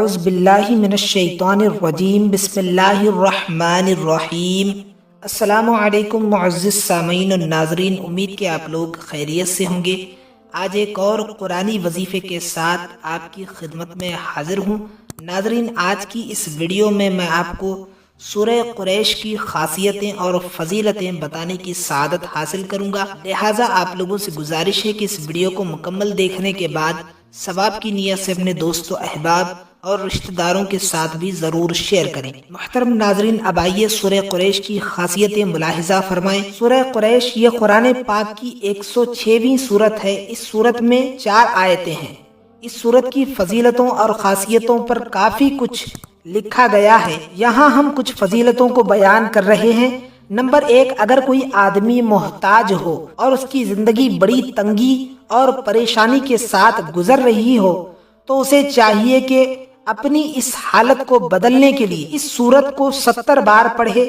اعوذ باللہ من الشیطان الرجیم بسم اللہ الرحمن الرحیم۔ السلام علیکم معزز سامعین و ناظرین، امید کہ آپ لوگ خیریت سے ہوں گے۔ آج ایک اور قرآنی وظیفے کے ساتھ آپ کی خدمت میں حاضر ہوں۔ ناظرین، آج کی اس ویڈیو میں آپ کو سورہ قریش کی خاصیتیں اور فضیلتیں بتانے کی سعادت حاصل کروں گا، لہٰذا آپ لوگوں سے گزارش ہے کہ اس ویڈیو کو مکمل دیکھنے کے بعد ثواب کی نیت سے اپنے دوستوں، احباب اور رشتہ داروں کے ساتھ بھی ضرور شیئر کریں۔ محترم ناظرین، اب آئیے سورہ قریش کی خاصیتیں ملاحظہ فرمائیں۔ سورہ قریش یہ قرآن پاک کی 106ویں سورت ہے۔ اس سورت میں 4 آیتیں ہیں۔ اس سورت کی فضیلتوں اور خاصیتوں پر کافی کچھ لکھا گیا ہے، یہاں ہم کچھ فضیلتوں کو بیان کر رہے ہیں۔ نمبر 1، اگر کوئی آدمی محتاج ہو اور اس کی زندگی بڑی تنگی اور پریشانی کے ساتھ گزر رہی ہو تو اسے چاہیے کہ اپنی اس حالت کو بدلنے کے لیے اس سورت کو 70 بار پڑھے،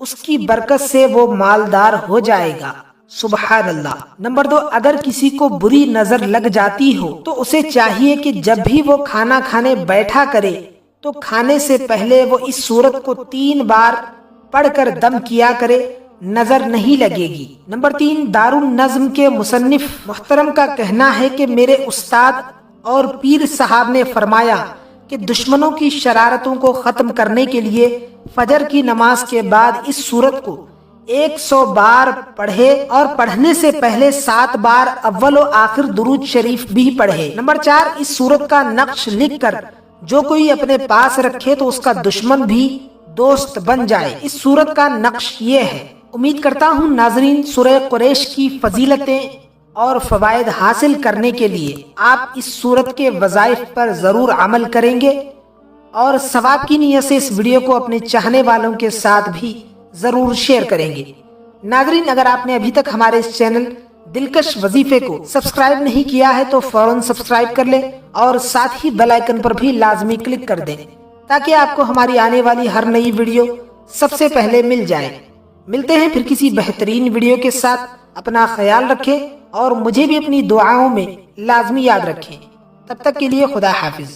اس کی برکت سے وہ مالدار ہو جائے گا۔ سبحان اللہ۔ نمبر 2، اگر کسی کو بری نظر لگ جاتی ہو تو اسے چاہیے کہ جب بھی وہ کھانا کھانے بیٹھا کرے تو کھانے سے پہلے وہ اس سورت کو 3 بار پڑھ کر دم کیا کرے، نظر نہیں لگے گی۔ نمبر 3، دارالنظم کے مصنف محترم کا کہنا ہے کہ میرے استاد اور پیر صاحب نے فرمایا کہ دشمنوں کی شرارتوں کو ختم کرنے کے لیے فجر کی نماز کے بعد اس سورت کو 100 بار پڑھے اور پڑھنے سے پہلے 7 بار اول و آخر درود شریف بھی پڑھے۔ نمبر 4، اس سورت کا نقش لکھ کر جو کوئی اپنے پاس رکھے تو اس کا دشمن بھی دوست بن جائے۔ اس سورت کا نقش یہ ہے۔ امید کرتا ہوں ناظرین، سورہ قریش کی فضیلتیں اور فوائد حاصل کرنے کے لیے آپ اس سورت کے وظائف پر ضرور عمل کریں گے اور ثواب کی نیت سے اس ویڈیو کو اپنے چاہنے والوں کے ساتھ بھی ضرور شیئر کریں گے۔ ناظرین، اگر آپ نے ابھی تک ہمارے اس چینل دلکش وظیفے کو سبسکرائب نہیں کیا ہے تو فوراً سبسکرائب کر لیں اور ساتھ ہی بیل آئیکن پر بھی لازمی کلک کر دیں تاکہ آپ کو ہماری آنے والی ہر نئی ویڈیو سب سے پہلے مل جائے۔ ملتے ہیں پھر کسی بہترین ویڈیو کے ساتھ۔ اپنا خیال رکھیں اور مجھے بھی اپنی دعاؤں میں لازمی یاد رکھیں۔ تب تک کے لیے خدا حافظ۔